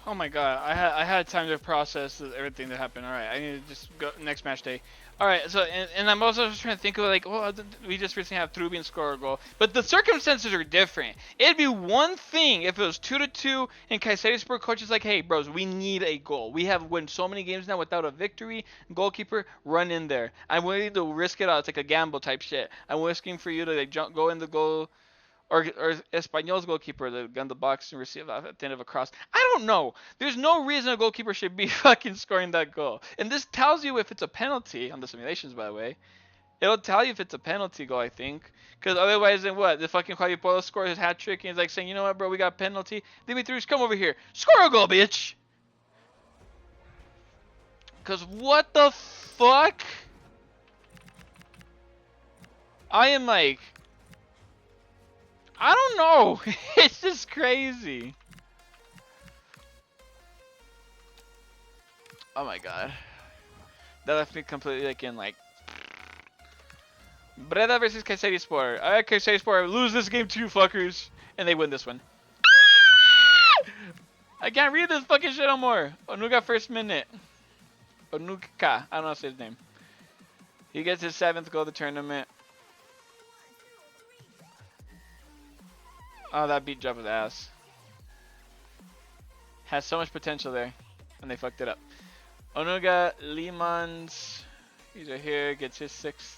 Oh my god, I had time to process everything that happened. All right, I need to just go next match day. All right, so and I'm also just trying to think of like, well, we just recently have Trubin score a goal, but the circumstances are different. It'd be one thing if it was 2-2 and Kayserispor coach is like, hey, bros, we need a goal. We have won so many games now without a victory. Goalkeeper, run in there. I'm willing to risk it all. It's like a gamble type shit. I'm risking for you to like go in the goal or Espanyol's goalkeeper that gun the box and receive at the end of a cross. I don't know. There's no reason a goalkeeper should be fucking scoring that goal. And this tells you if it's a penalty on the simulations, by the way. It'll tell you if it's a penalty goal, I think. Because otherwise, then what? The fucking Javi Polo scores his hat trick and he's like saying, you know what, bro, we got a penalty. Dimitrius, come over here. Score a goal, bitch. Because what the fuck? I am like, I don't know. It's just crazy. Oh my god. That left me completely like in like Breda versus Kayserispor. Alright, Kayserispor, lose this game too, fuckers. And they win this one. I can't read this fucking shit no more. Onuga first minute. Onuka. I don't know how to say his name. He gets his 7th goal of the tournament. Oh, that beat Java's ass. Has so much potential there. And they fucked it up. Onuga Limans. He's right here. Gets his 6th.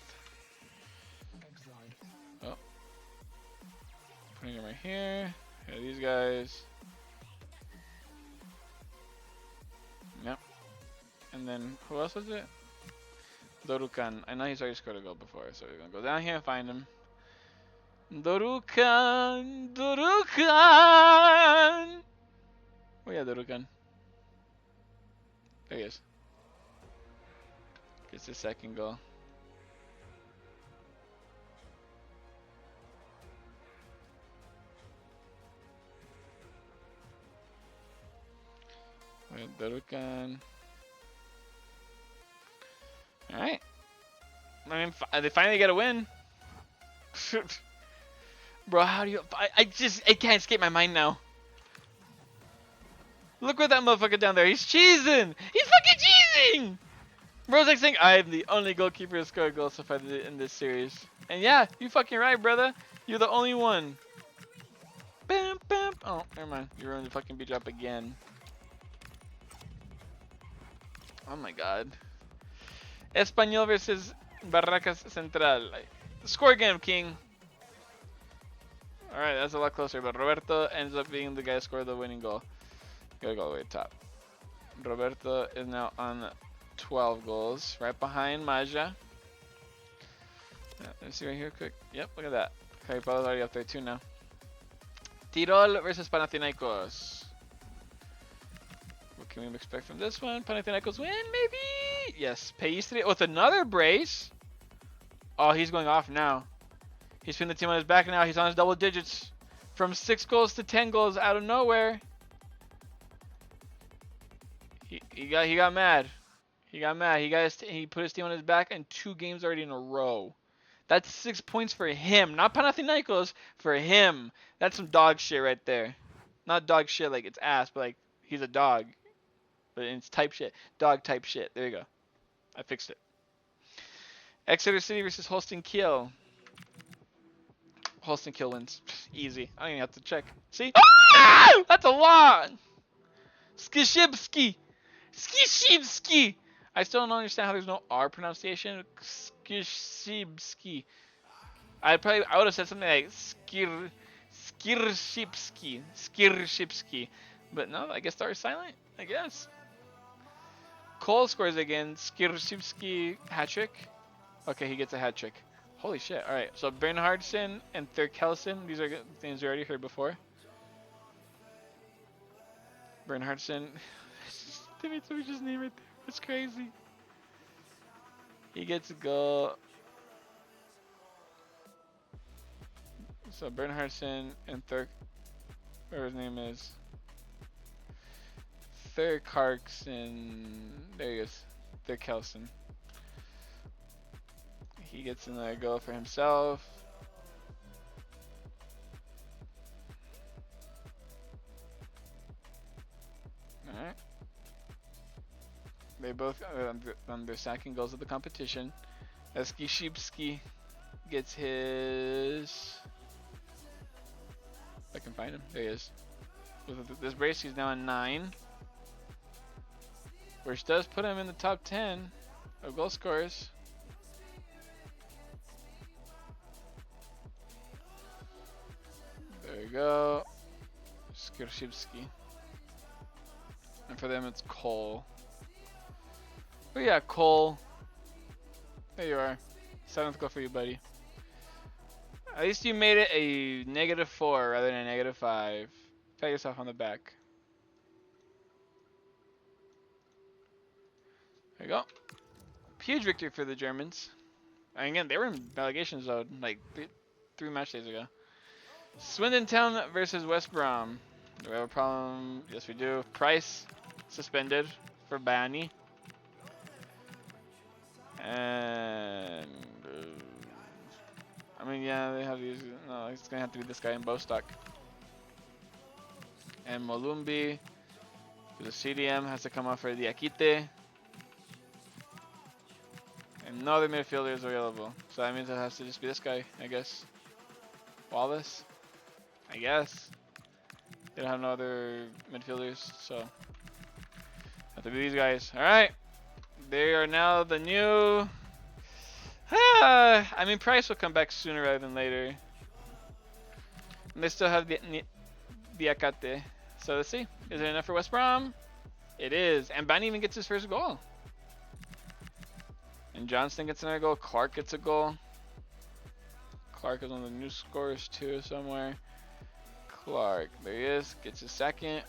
Oh. Putting him right here. Here are these guys. Yep. And then, who else was it? Dorukan. I know he's already scored a goal before, so we're gonna go down here and find him. Dorukan! Dorukan! Oh yeah, Dorukan. There he is. Gets his 2nd goal. Dorukan. Alright. I mean, they finally get a win. Bro, how do you... I can't escape my mind now. Look at that motherfucker down there. He's cheesing. He's fucking cheesing. Bro's like saying, I'm the only goalkeeper to score a goal so far in this series. And yeah, you fucking right, brother. You're the only one. Bam, bam. Oh, never mind. You ruined the fucking beat drop again. Oh my god. Espanyol versus Barracas Central. Score again, King. Alright, that's a lot closer, but Roberto ends up being the guy who scored the winning goal. Gotta go all the way to top. Roberto is now on 12 goals, right behind Maja. Let's see right here quick. Yep, look at that. Caripalo's already up there too now. Tirol versus Panathinaikos. What can we expect from this one? Panathinaikos win, maybe? Yes, Peistri with another brace. Oh, he's going off now. He's putting the team on his back now. He's on his double digits. From 6 goals to 10 goals out of nowhere. He got mad. He got mad. He put his team on his back in 2 games already in a row. That's 6 points for him, not Panathinaikos. For him, that's some dog shit right there. Not dog shit like it's ass, but like he's a dog. But it's type shit, dog type shit. There you go. I fixed it. Exeter City versus Holstein Kiel. Holstein Kiel wins. Easy. I don't even have to check. See? Ah! That's a lot. Skishibski. Skishibski. I still don't understand how there's no R pronunciation. Skishibski. I would have said something like Skirshipski. Skirshipski. But no, I guess the R is silent. I guess. Cole scores again. Skirshipski hat trick. Okay, he gets a hat trick. Holy shit. Alright, so Bernhardsen and Thurkelsen. These are things we already heard before. Bernhardsen. Dimitri's name right there. It's crazy. He gets a goal. So Bernhardsen and whatever his name is. Thurkarksen. There he is. Thurkelsen. He gets another goal for himself. They both on their second goals of the competition. Skishibski gets his. If I can find him. There he is. With this brace, he's now at 9, which does put him in the top 10 of goal scorers. There you go. Skirshibski. And for them, it's Cole. But yeah, Cole. There you are. 7th goal for you, buddy. At least you made it a -4 rather than a -5. Pat yourself on the back. There you go. Huge victory for the Germans. And again, they were in relegation zone like 3 match days ago. Swindon Town versus West Brom. Do we have a problem? Yes, we do. Price suspended for Bani. And I mean, yeah, they have these. No, it's gonna have to be this guy in Bostock. And Molumbi, the CDM, has to come off for the Akite. And no other midfielders available. So that means it has to just be this guy, I guess. Wallace? I guess. They don't have no other midfielders, so have to be these guys. Alright. They are now the new. I mean, Price will come back sooner rather than later. And they still have the Akate. So let's see. Is it enough for West Brom? It is. And Bani even gets his first goal. And Johnston gets another goal. Clark gets a goal. Clark is one of the new scorers too somewhere. Clark, there he is. Gets his second.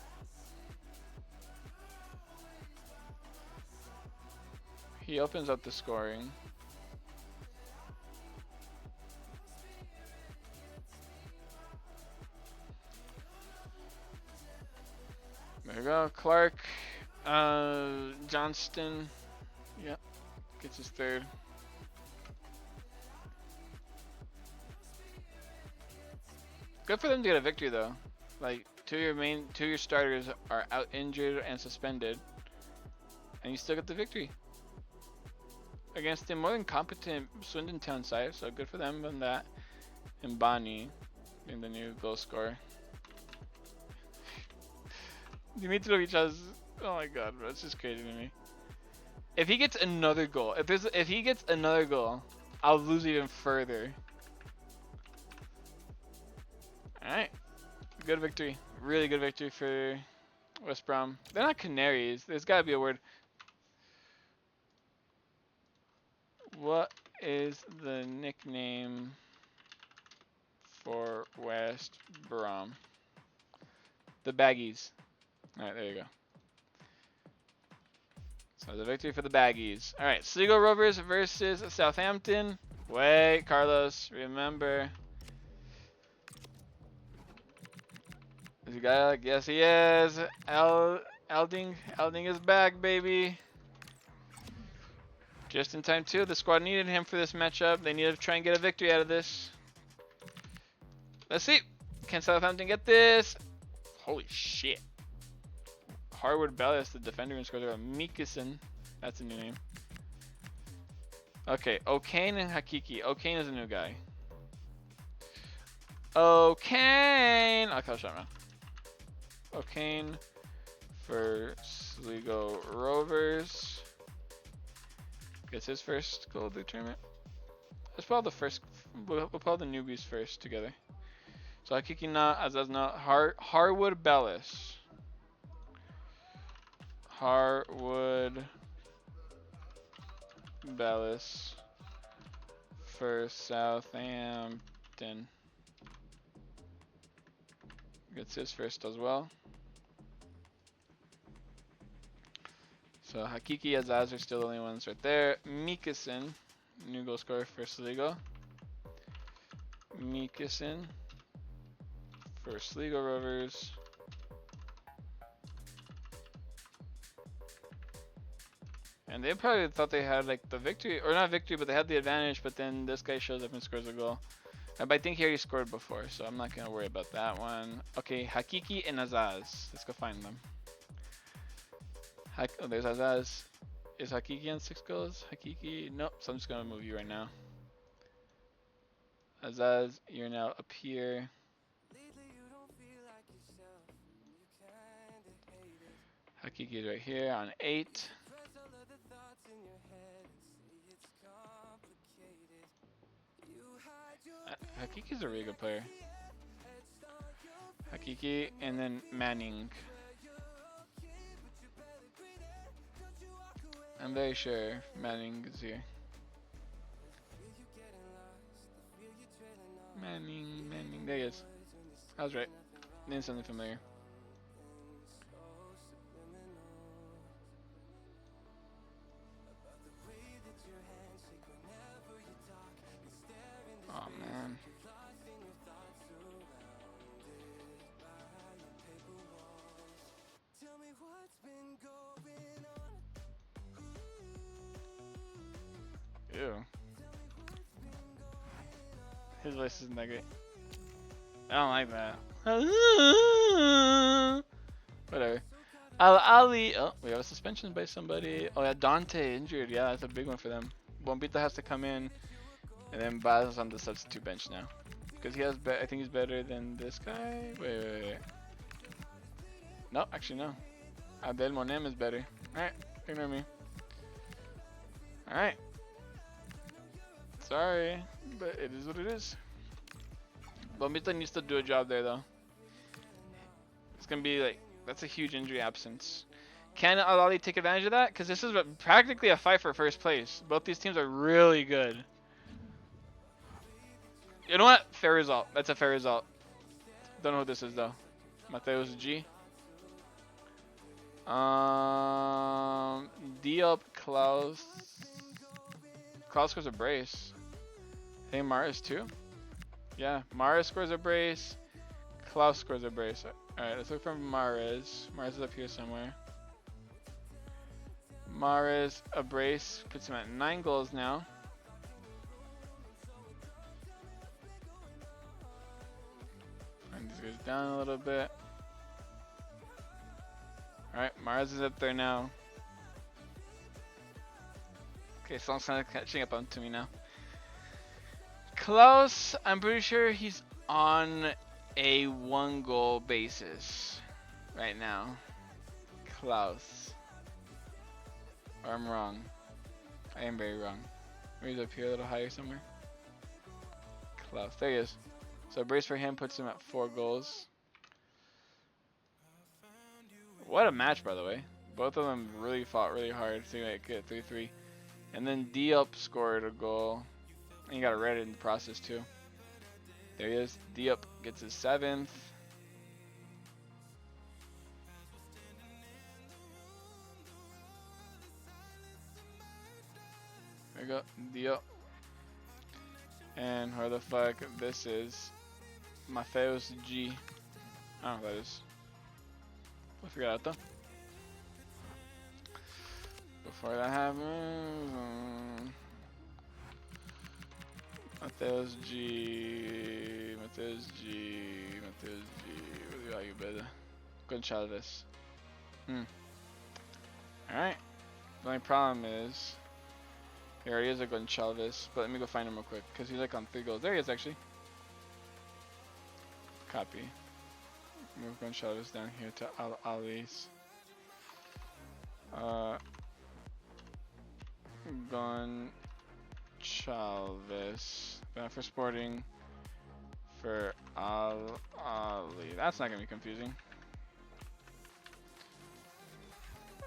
He opens up the scoring. There we go. Clark. Johnston. Yep. Gets his third. Good for them to get a victory though. Like two of your starters are out injured and suspended, and you still get the victory against a more than competent Swindon Town side. So good for them on that. And Bani being the new goal scorer. Dimitrovic has. Oh my god, bro, it's just crazy to me. If he gets another goal, if he gets another goal, I'll lose even further. Alright. Good victory. Really good victory for West Brom. They're not Canaries. There's gotta be a word. What is the nickname for West Brom? The Baggies. Alright, there you go. So the victory for the Baggies. Alright, Sligo Rovers versus Southampton. Wait, Carlos, remember. Is he guy? Yes, he is. Elding is back, baby. Just in time too. The squad needed him for this matchup. They needed to try and get a victory out of this. Let's see. Can Southampton get this? Holy shit. Harwood Bellis, the defender and scorer. Mikkelsen. That's a new name. Okay, O'Kane and Hakiki. O'Kane is a new guy. O'Kane! I'll call shot now. O'Kane for Sligo Rovers. Gets his first goal of the tournament. Let's put all the first. We'll put all the newbies first together. So Hakiki not, Azaz not. Harwood Bellis. Harwood Bellis for Southampton. Gets his first as well. So Hakiki, Azaz are still the only ones right there. Mikkelsen, new goal scorer for Sligo. Mikkelsen for Sligo Rovers. And they probably thought they had like the victory, or not victory, but they had the advantage, but then this guy shows up and scores a goal. But I think he already scored before, so I'm not gonna worry about that one. Okay, Hakiki and Azaz. Let's go find them. Oh, there's Azaz. Is Hakiki on 6 goals? Hakiki? Nope. So I'm just gonna move you right now. Azaz, you're now up here. Hakiki is right here on 8. Hakiki's a really good player. Hakiki and then Manning. I'm very sure Manning is here. Manning, there he is. I was right. Name's something familiar. Oh man. Ew. His voice isn't that great. I don't like that. Whatever. Ali. Oh, we have a suspension by somebody. Oh yeah, Dante injured. Yeah, that's a big one for them. Bombita has to come in, and then Baz is on the substitute bench now, because he has. I think he's better than this guy. Wait. No, actually no. Abdel Monem is better. All right, ignore me. All right. Sorry, but it is what it is. Bombita needs to do a job there though. It's gonna be like, that's a huge injury absence. Can Al-Ali take advantage of that? Because this is practically a fight for first place. Both these teams are really good. You know what? Fair result. That's a fair result. Don't know who this is though. Mateus G. Diop, Klaus. Klaus scores a brace. Hey, Maris too? Yeah, Maris scores a brace. Klaus scores a brace. Alright, let's look for Maris. Maris is up here somewhere. Maris, a brace, puts him at 9 goals now. And this goes down a little bit. Alright, Maris is up there now. Okay, so I'm kind of catching up to me now. Klaus, I'm pretty sure he's on a 1-goal basis right now. Klaus. Or I'm wrong. I am very wrong. Maybe he's up here a little higher somewhere. Klaus, there he is. So a brace for him puts him at 4 goals. What a match, by the way. Both of them really fought really hard to make it 3-3. And then Diop scored a goal. And he got a red in the process too. There he is. Diop gets his 7th. There we go. Diop. And where the fuck this is? Mateus G. I don't know who that is. We'll figure it out though. Before that happens, Mateus G. What are you better? Gonçalves. Alright. The only problem is, here he is, a Gonçalves, but let me go find him real quick, because he's like on 3 goals. There he is actually. Copy. Move Gonçalves down here to Ali's. Gonçalves. Then for Sporting. For Ali. That's not going to be confusing.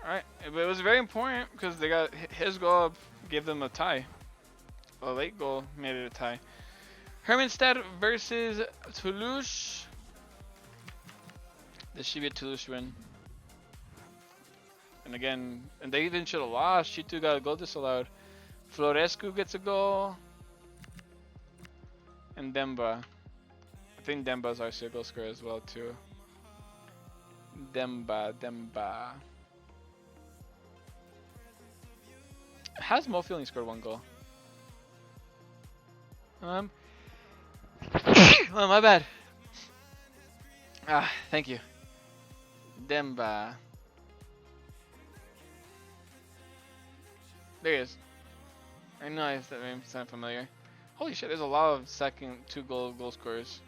Alright, but it was very important because they got his goal gave them a tie. A late goal made it a tie. Hermannstadt versus Toulouse. This should be a Toulouse win. And again, and they even should have lost. Chitu got a goal disallowed. Florescu gets a goal. And Demba. I think Demba's our goal scorer as well too. Demba. Has Mofi only scored 1 goal? Oh, my bad. Thank you. There he is. I know if that name sound familiar. Holy shit, there's a lot of second 2 goal scorers.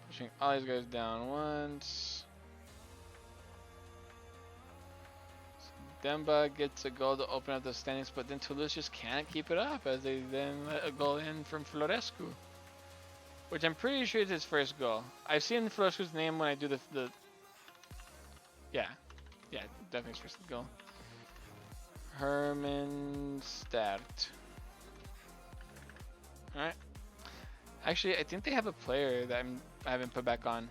Pushing all these guys down once. Demba gets a goal to open up the standings, but then Toulouse just can't keep it up as they then let a goal in from Florescu. Which I'm pretty sure is his first goal. I've seen Florescu's name when I do the yeah, definitely his first goal. Herman Start. Alright. Actually, I think they have a player that I haven't put back on.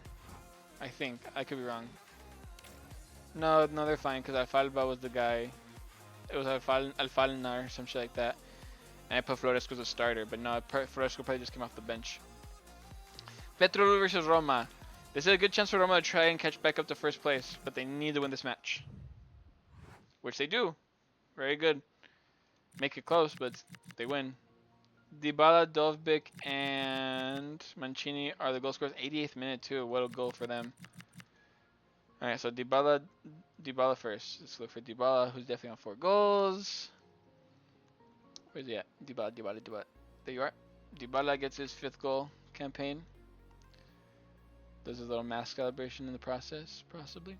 I think. I could be wrong. No, they're fine because Alfalba was the guy. It was Alfalna or some shit like that. And I put Florescu as a starter, but no, Florescu probably just came off the bench. Petrolul versus Roma. This is a good chance for Roma to try and catch back up to first place, but they need to win this match. Which they do. Very good. Make it close, but they win. Dybala, Dovbyk, and Mancini are the goal scorers. 88th minute too. What a goal for them. Alright, so Dybala first. Let's look for Dybala, who's definitely on 4 goals. Where's he at? Dybala. There you are. Dybala gets his 5th goal campaign. Does a little mask celebration in the process, possibly.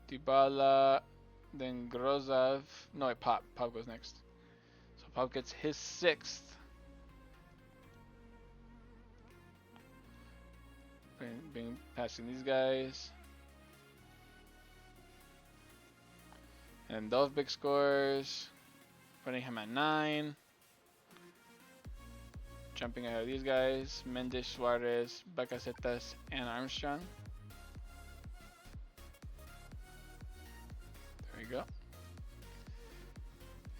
Dybala, then Grozov. No, wait, Pop. Pop goes next. So Pop gets his 6th. Passing these guys. And Dovbyk scores. Putting him at 9. Jumping ahead of these guys. Mendes, Suarez, Bacacetas, and Armstrong. There we go.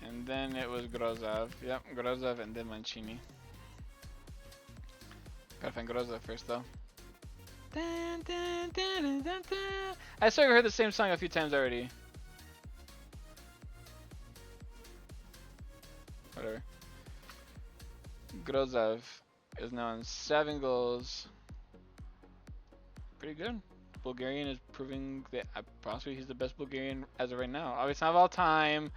And then it was Grozov. Yep, Grozov and then Mancini. Gotta find Grozov first though. Dun, dun, dun, dun, dun, dun. I swear I heard the same song a few times already. Whatever. Grozov is now on 7 goals. Pretty good. Bulgarian is proving that possibly he's the best Bulgarian as of right now. Obviously not of all time.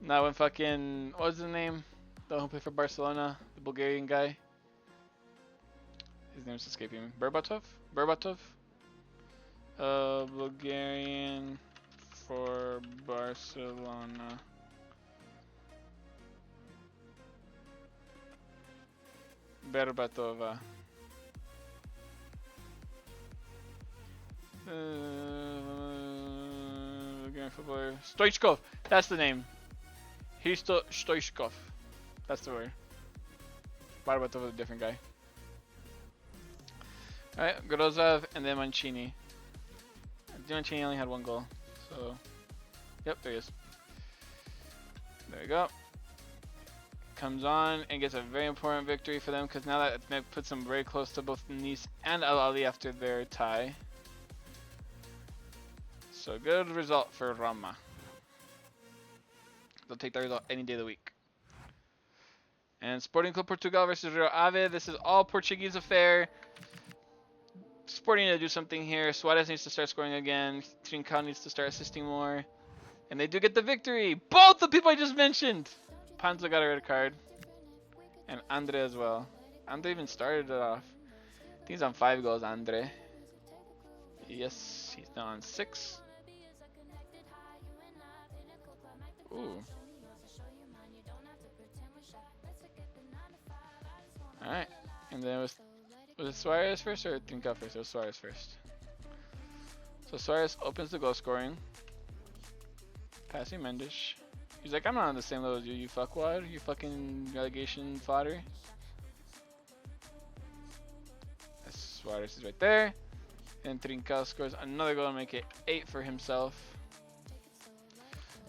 Not when fucking, what was his name? The one who played for Barcelona, the Bulgarian guy. His name's escaping me. Berbatov? Bulgarian for Barcelona. Berbatova. Bulgarian footballer. Stoichkov! That's the name. Hristo Stoichkov. That's the word. Berbatov is a different guy. Alright, Grozov and then Mancini. Mancini only had 1 goal. So, yep, there he is. There we go. Comes on and gets a very important victory for them because now that puts them very close to both Nice and Al Ali after their tie. So, good result for Roma. They'll take that result any day of the week. And Sporting Club Portugal versus Rio Ave. This is all Portuguese affair. Sporting to do something here. Suarez needs to start scoring again. Trincao needs to start assisting more. And they do get the victory. Both the people I just mentioned. Panzo got a red card. And Andre as well. Andre even started it off. I think he's on 5 goals, Andre. Yes, he's now on 6. Ooh. Alright. And then was it Suarez first or Trincao first? It was Suarez first. So Suarez opens the goal scoring. Passing Mendes. He's like, I'm not on the same level as you, you fuckwad. You fucking relegation fodder. Suarez is right there. And Trincao scores another goal to make it 8 for himself.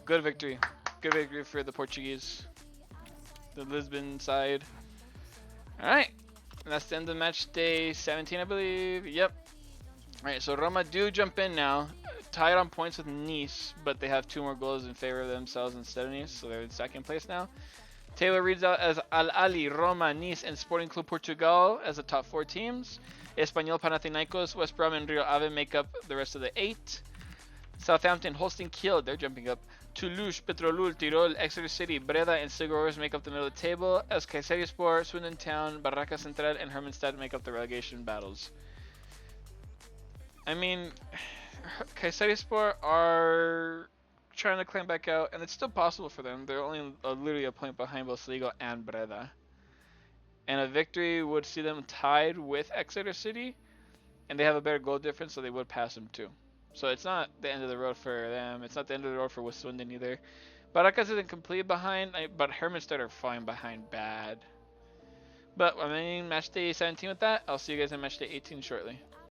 Good victory. Good victory for the Portuguese. The Lisbon side. Alright. And that's the end of match day 17, I believe. Yep. Alright, so Roma do jump in now. Tied on points with Nice, but they have 2 more goals in favor of themselves instead of Nice, so they're in 2nd place now. Taylor reads out as Al Ali, Roma, Nice, and Sporting Club Portugal as the top 4 teams. Espanyol, Panathinaikos, West Brom, and Rio Ave make up the rest of the 8. Southampton, Holstein Kiel, they're jumping up. Toulouse, Petrolul, Tirol, Exeter City, Breda, and Sigurors make up the middle of the table, as Kayserispor, Swindon Town, Barraca Central, and Hermannstad make up the relegation battles. I mean, Kayserispor are trying to climb back out, and it's still possible for them. They're only literally a point behind both Sligo and Breda. And a victory would see them tied with Exeter City, and they have a better goal difference, so they would pass them too. So it's not the end of the road for them. It's not the end of the road for Swindon either. Baracas isn't completely behind, but Hermannstad are fine behind bad. But I mean, match day 17 with that. I'll see you guys in match day 18 shortly.